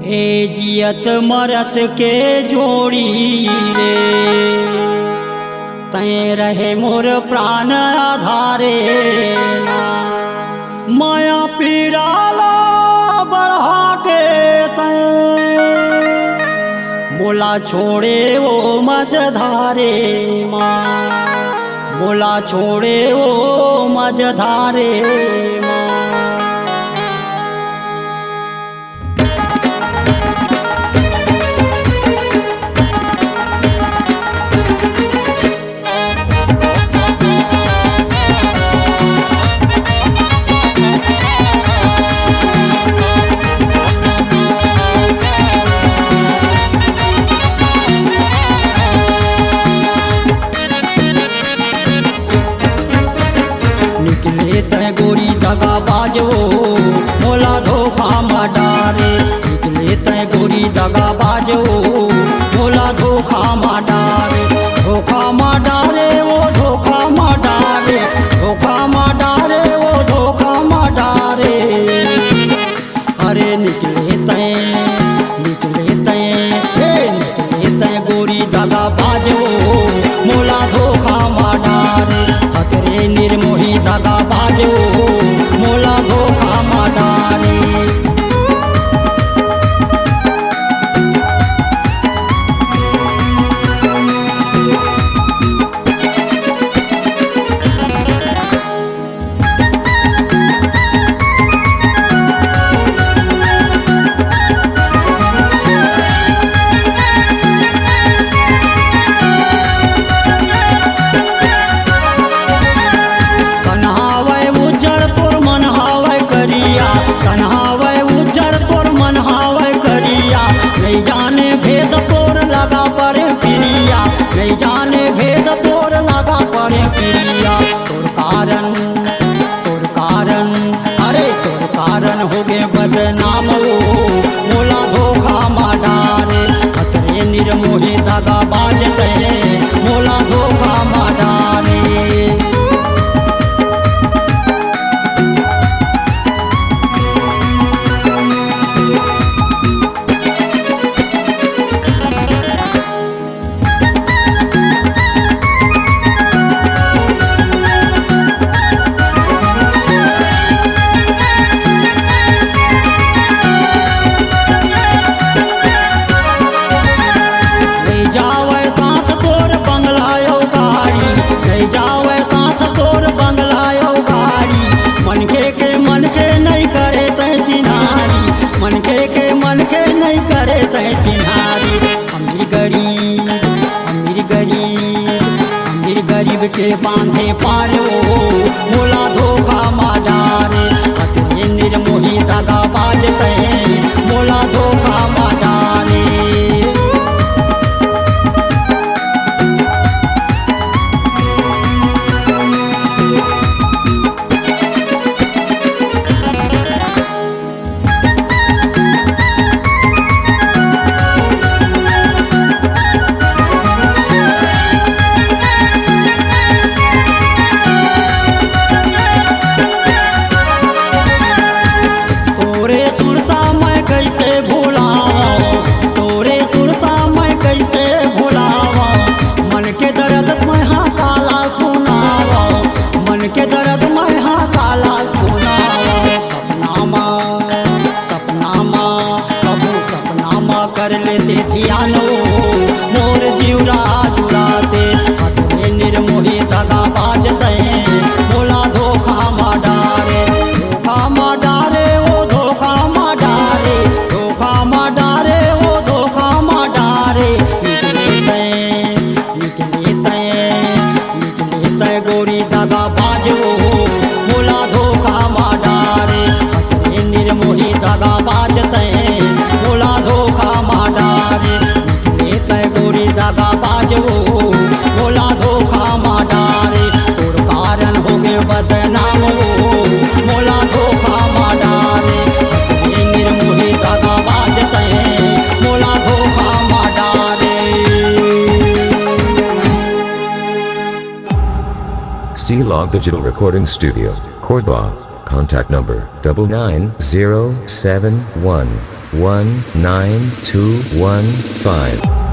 ए जियत मरत के जोड़ी रे तय रहे मोर प्राण आधारे ना। माया पीराला बढ़ा के तय बोला छोड़े वो मझधारे माँ, बोला छोड़े वो मझधारे माँ। निकले तय गोरी दगा बाजो मोला धोखा मा डारे, निकले तय गोरी दगा बाजो मोला धोखा मा डारे। धोखा मा डारे वो धोखा मा डारे, धोखा मा डारे वो धोखा मा डारे। अरे निकले तय गोरी दगा बाजो मोला धोखा मा डारे। हतरे निर्मोही दगा बाजो मोला धोखा मा डारे। कन्हावै उज्जर तोर मन हावै करिया, नहीं जाने भेद तोर लगा पड़े पिरिया, नहीं जाने भेद तोर लगा पड़े पिरिया। तोर कारण अरे तोर कारण हो गे बदनाम वो मोला धोखा मा डारे। हतरे निर्मोही दगा बाजते मोला धोखा मा डारे। मन के नहीं करे तय चिन्हारी। अमीर गरीब के बांधे पालो मोला धोखा मा डारे। हतरे निर्मोही दगा बाजते मोला धोखा मा डारे। कर लेते ध्यानो मोर जीवरा जुराते। हतरे निर्मोही दगा बाजते मोला धोखा मा डारे। धोखा मा डारे वो धोखा मा डारे, धोखा मा डारे वो धोखा मा डारे। निकले तय गोरी दगा बाजो मोला धोखा मा डारे। हतरे निर्मोही दगा बाजते मोला धोखा मा डारे। निकले तय गोरी दगा बाजो मोला धोखा मा डारे। तोर कारण हो गे बदनाम वो मोला धोखा मा डारे। हतरे निर्मोही दगा बाजते मोला धोखा मा डारे। C-Log Digital Recording Studio, Cordoba. Contact number 990714 192115.